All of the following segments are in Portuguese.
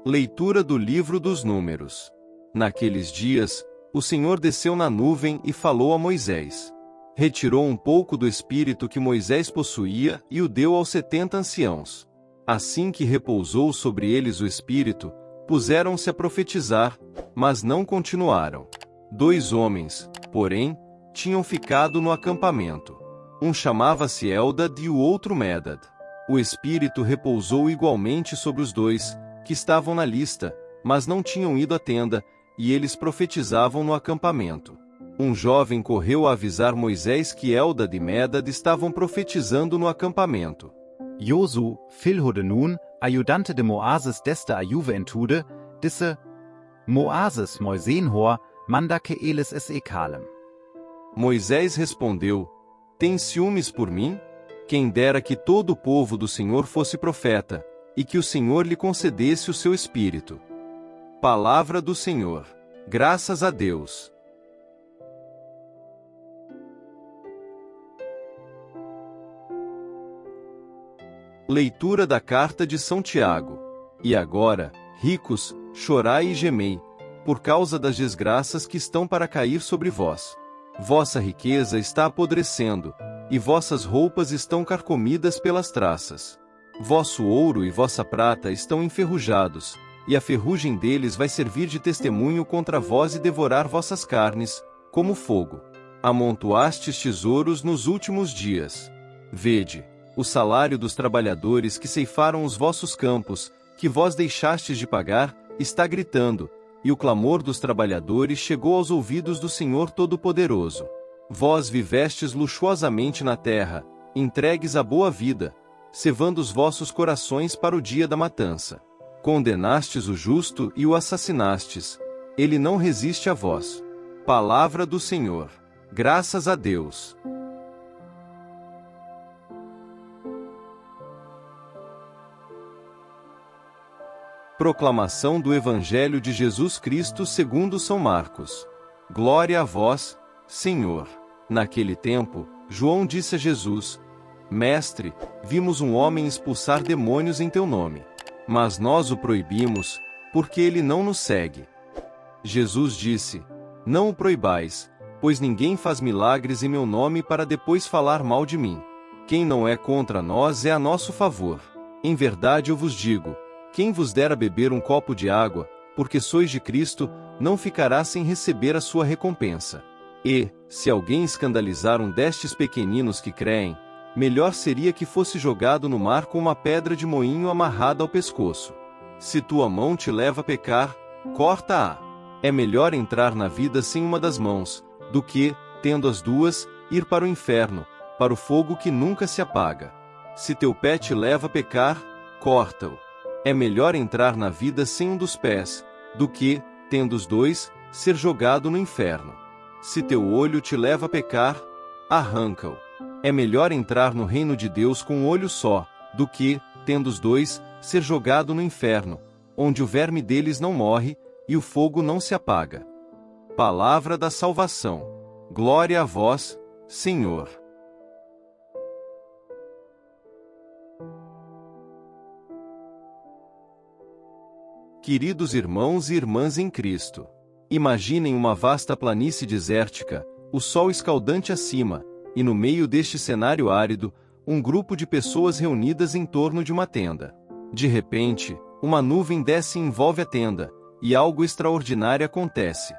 Leitura do livro dos Números. Naqueles dias, o Senhor desceu na nuvem e falou a Moisés. Retirou um pouco do espírito que Moisés possuía e o deu aos 70 anciãos. Assim que repousou sobre eles o espírito, puseram-se a profetizar, mas não continuaram. 2 homens, porém, tinham ficado no acampamento. Um chamava-se Eldad e o outro Medad. O espírito repousou igualmente sobre os 2, que estavam na lista, mas não tinham ido à tenda, e eles profetizavam no acampamento. Um jovem correu a avisar Moisés que Eldad e Medad estavam profetizando no acampamento. Josu, filho de Nun, ajudante de Moases desta a juventude, disse: Moases Moisenhor, manda que eles es calem. Moisés respondeu: Tens ciúmes por mim? Quem dera que todo o povo do Senhor fosse profeta, e que o Senhor lhe concedesse o seu espírito. Palavra do Senhor. Graças a Deus. Leitura da Carta de São Tiago. E agora, ricos, chorai e gemei, por causa das desgraças que estão para cair sobre vós. Vossa riqueza está apodrecendo, e vossas roupas estão carcomidas pelas traças. Vosso ouro e vossa prata estão enferrujados, e a ferrugem deles vai servir de testemunho contra vós e devorar vossas carnes, como fogo. Amontoastes tesouros nos últimos dias. Vede, o salário dos trabalhadores que ceifaram os vossos campos, que vós deixastes de pagar, está gritando, e o clamor dos trabalhadores chegou aos ouvidos do Senhor Todo-Poderoso. Vós vivestes luxuosamente na terra, entregues à boa vida, cevando os vossos corações para o dia da matança. Condenastes o justo e o assassinastes. Ele não resiste a vós. Palavra do Senhor. Graças a Deus. Proclamação do Evangelho de Jesus Cristo segundo São Marcos. Glória a vós, Senhor. Naquele tempo, João disse a Jesus: Mestre, vimos um homem expulsar demônios em teu nome. Mas nós o proibimos, porque ele não nos segue. Jesus disse: Não o proibais, pois ninguém faz milagres em meu nome para depois falar mal de mim. Quem não é contra nós é a nosso favor. Em verdade eu vos digo, quem vos der a beber um copo de água, porque sois de Cristo, não ficará sem receber a sua recompensa. E, se alguém escandalizar um destes pequeninos que creem, melhor seria que fosse jogado no mar com uma pedra de moinho amarrada ao pescoço. Se tua mão te leva a pecar, corta-a. É melhor entrar na vida sem uma das mãos, do que, tendo as duas, ir para o inferno, para o fogo que nunca se apaga. Se teu pé te leva a pecar, corta-o. É melhor entrar na vida sem um dos pés, do que, tendo os 2, ser jogado no inferno. Se teu olho te leva a pecar, arranca-o. É melhor entrar no reino de Deus com um olho só, do que, tendo os 2, ser jogado no inferno, onde o verme deles não morre, e o fogo não se apaga. Palavra da salvação. Glória a vós, Senhor. Queridos irmãos e irmãs em Cristo, imaginem uma vasta planície desértica, o sol escaldante acima, e no meio deste cenário árido, um grupo de pessoas reunidas em torno de uma tenda. De repente, uma nuvem desce e envolve a tenda, e algo extraordinário acontece.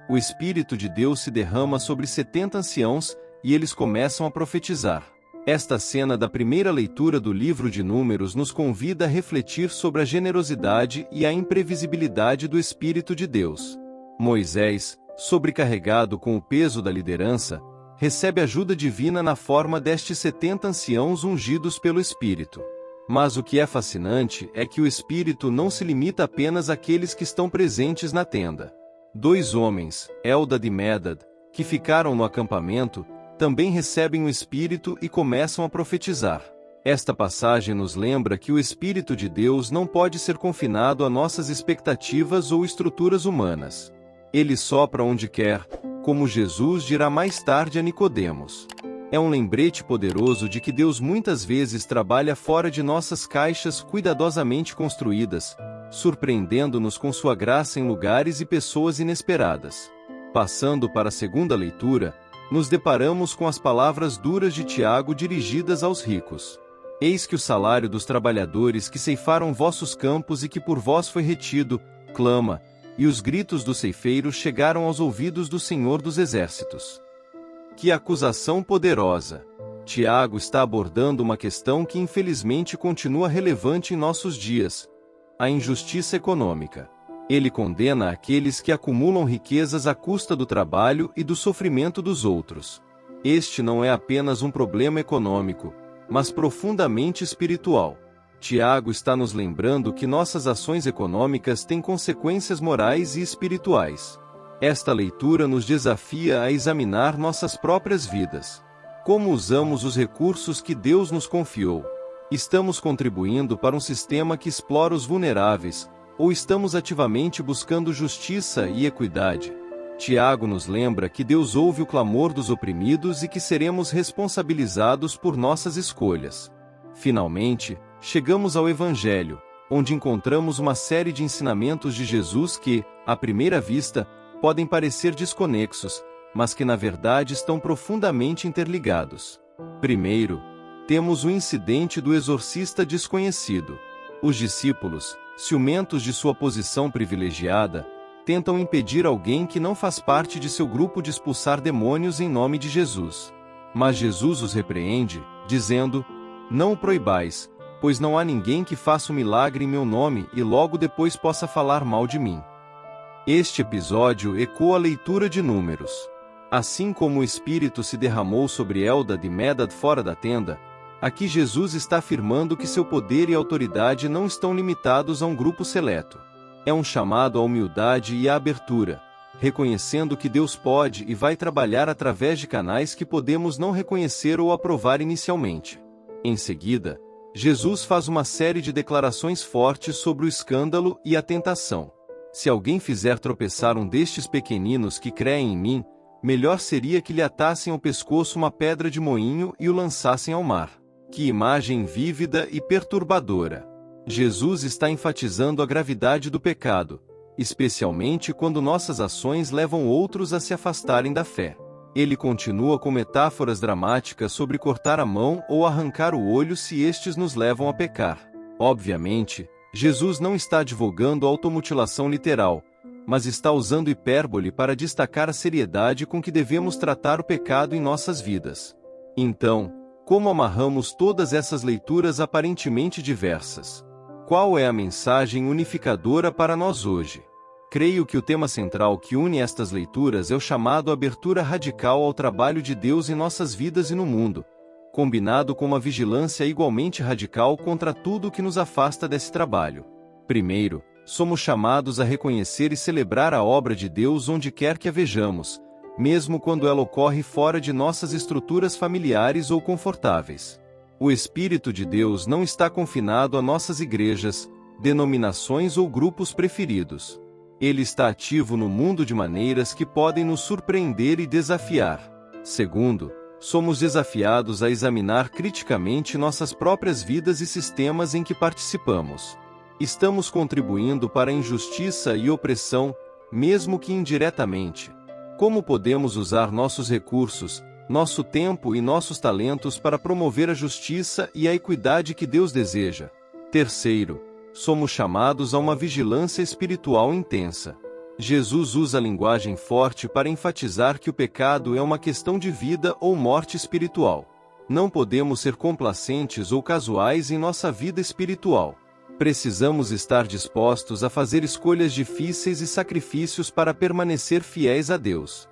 O Espírito de Deus se derrama sobre 70 anciãos, e eles começam a profetizar. Esta cena da primeira leitura do livro de Números nos convida a refletir sobre a generosidade e a imprevisibilidade do Espírito de Deus. Moisés, sobrecarregado com o peso da liderança, recebe ajuda divina na forma destes 70 anciãos ungidos pelo Espírito. Mas o que é fascinante é que o Espírito não se limita apenas àqueles que estão presentes na tenda. 2 homens, Eldad e Medad, que ficaram no acampamento, também recebem o Espírito e começam a profetizar. Esta passagem nos lembra que o Espírito de Deus não pode ser confinado a nossas expectativas ou estruturas humanas. Ele sopra onde quer, como Jesus dirá mais tarde a Nicodemos. É um lembrete poderoso de que Deus muitas vezes trabalha fora de nossas caixas cuidadosamente construídas, surpreendendo-nos com sua graça em lugares e pessoas inesperadas. Passando para a segunda leitura, nos deparamos com as palavras duras de Tiago dirigidas aos ricos. Eis que o salário dos trabalhadores que ceifaram vossos campos e que por vós foi retido, clama, e os gritos dos ceifeiros chegaram aos ouvidos do Senhor dos Exércitos. Que acusação poderosa! Tiago está abordando uma questão que infelizmente continua relevante em nossos dias: a injustiça econômica. Ele condena aqueles que acumulam riquezas à custa do trabalho e do sofrimento dos outros. Este não é apenas um problema econômico, mas profundamente espiritual. Tiago está nos lembrando que nossas ações econômicas têm consequências morais e espirituais. Esta leitura nos desafia a examinar nossas próprias vidas. Como usamos os recursos que Deus nos confiou? Estamos contribuindo para um sistema que explora os vulneráveis, ou estamos ativamente buscando justiça e equidade? Tiago nos lembra que Deus ouve o clamor dos oprimidos e que seremos responsabilizados por nossas escolhas. Finalmente, chegamos ao Evangelho, onde encontramos uma série de ensinamentos de Jesus que, à primeira vista, podem parecer desconexos, mas que na verdade estão profundamente interligados. Primeiro, temos o incidente do exorcista desconhecido. Os discípulos, ciumentos de sua posição privilegiada, tentam impedir alguém que não faz parte de seu grupo de expulsar demônios em nome de Jesus. Mas Jesus os repreende, dizendo: "Não o proibais, pois não há ninguém que faça um milagre em meu nome e logo depois possa falar mal de mim." Este episódio ecoa a leitura de Números. Assim como o Espírito se derramou sobre Eldad e Medad fora da tenda, aqui Jesus está afirmando que seu poder e autoridade não estão limitados a um grupo seleto. É um chamado à humildade e à abertura, reconhecendo que Deus pode e vai trabalhar através de canais que podemos não reconhecer ou aprovar inicialmente. Em seguida, Jesus faz uma série de declarações fortes sobre o escândalo e a tentação. Se alguém fizer tropeçar um destes pequeninos que creem em mim, melhor seria que lhe atassem ao pescoço uma pedra de moinho e o lançassem ao mar. Que imagem vívida e perturbadora! Jesus está enfatizando a gravidade do pecado, especialmente quando nossas ações levam outros a se afastarem da fé. Ele continua com metáforas dramáticas sobre cortar a mão ou arrancar o olho se estes nos levam a pecar. Obviamente, Jesus não está advogando a automutilação literal, mas está usando hipérbole para destacar a seriedade com que devemos tratar o pecado em nossas vidas. Então, como amarramos todas essas leituras aparentemente diversas? Qual é a mensagem unificadora para nós hoje? Creio que o tema central que une estas leituras é o chamado abertura radical ao trabalho de Deus em nossas vidas e no mundo, combinado com uma vigilância igualmente radical contra tudo que nos afasta desse trabalho. Primeiro, somos chamados a reconhecer e celebrar a obra de Deus onde quer que a vejamos, mesmo quando ela ocorre fora de nossas estruturas familiares ou confortáveis. O Espírito de Deus não está confinado a nossas igrejas, denominações ou grupos preferidos. Ele está ativo no mundo de maneiras que podem nos surpreender e desafiar. Segundo, somos desafiados a examinar criticamente nossas próprias vidas e sistemas em que participamos. Estamos contribuindo para a injustiça e opressão, mesmo que indiretamente. Como podemos usar nossos recursos, nosso tempo e nossos talentos para promover a justiça e a equidade que Deus deseja? Terceiro, somos chamados a uma vigilância espiritual intensa. Jesus usa linguagem forte para enfatizar que o pecado é uma questão de vida ou morte espiritual. Não podemos ser complacentes ou casuais em nossa vida espiritual. Precisamos estar dispostos a fazer escolhas difíceis e sacrifícios para permanecer fiéis a Deus.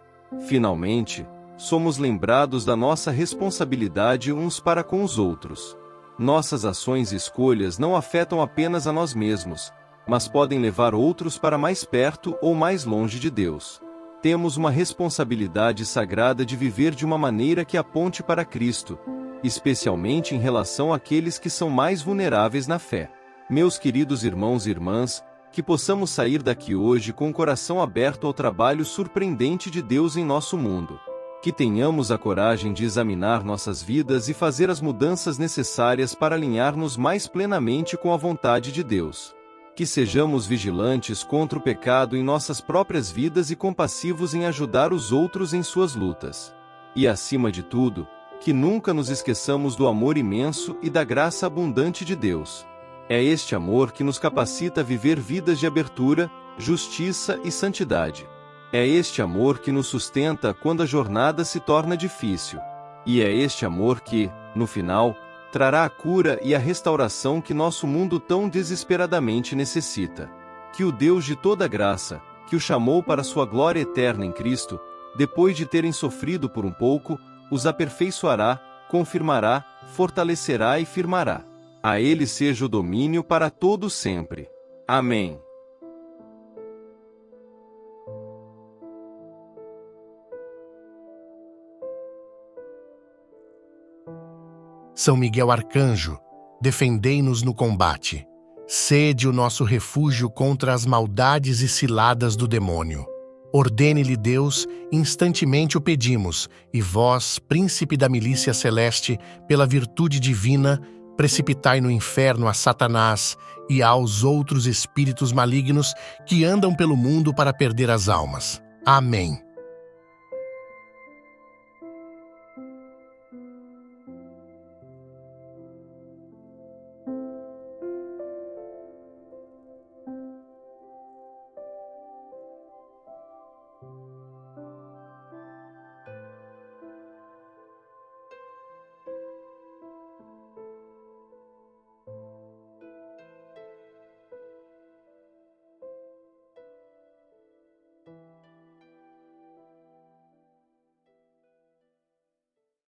Finalmente, somos lembrados da nossa responsabilidade uns para com os outros. Nossas ações e escolhas não afetam apenas a nós mesmos, mas podem levar outros para mais perto ou mais longe de Deus. Temos uma responsabilidade sagrada de viver de uma maneira que aponte para Cristo, especialmente em relação àqueles que são mais vulneráveis na fé. Meus queridos irmãos e irmãs, que possamos sair daqui hoje com o coração aberto ao trabalho surpreendente de Deus em nosso mundo. Que tenhamos a coragem de examinar nossas vidas e fazer as mudanças necessárias para alinhar-nos mais plenamente com a vontade de Deus. Que sejamos vigilantes contra o pecado em nossas próprias vidas e compassivos em ajudar os outros em suas lutas. E acima de tudo, que nunca nos esqueçamos do amor imenso e da graça abundante de Deus. É este amor que nos capacita a viver vidas de abertura, justiça e santidade. É este amor que nos sustenta quando a jornada se torna difícil. E é este amor que, no final, trará a cura e a restauração que nosso mundo tão desesperadamente necessita. Que o Deus de toda graça, que o chamou para sua glória eterna em Cristo, depois de terem sofrido por um pouco, os aperfeiçoará, confirmará, fortalecerá e firmará. A Ele seja o domínio para todo sempre. Amém. São Miguel Arcanjo, defendei-nos no combate. Sede o nosso refúgio contra as maldades e ciladas do demônio. Ordene-lhe Deus, instantemente o pedimos, e vós, príncipe da milícia celeste, pela virtude divina, precipitai no inferno a Satanás e aos outros espíritos malignos que andam pelo mundo para perder as almas. Amém.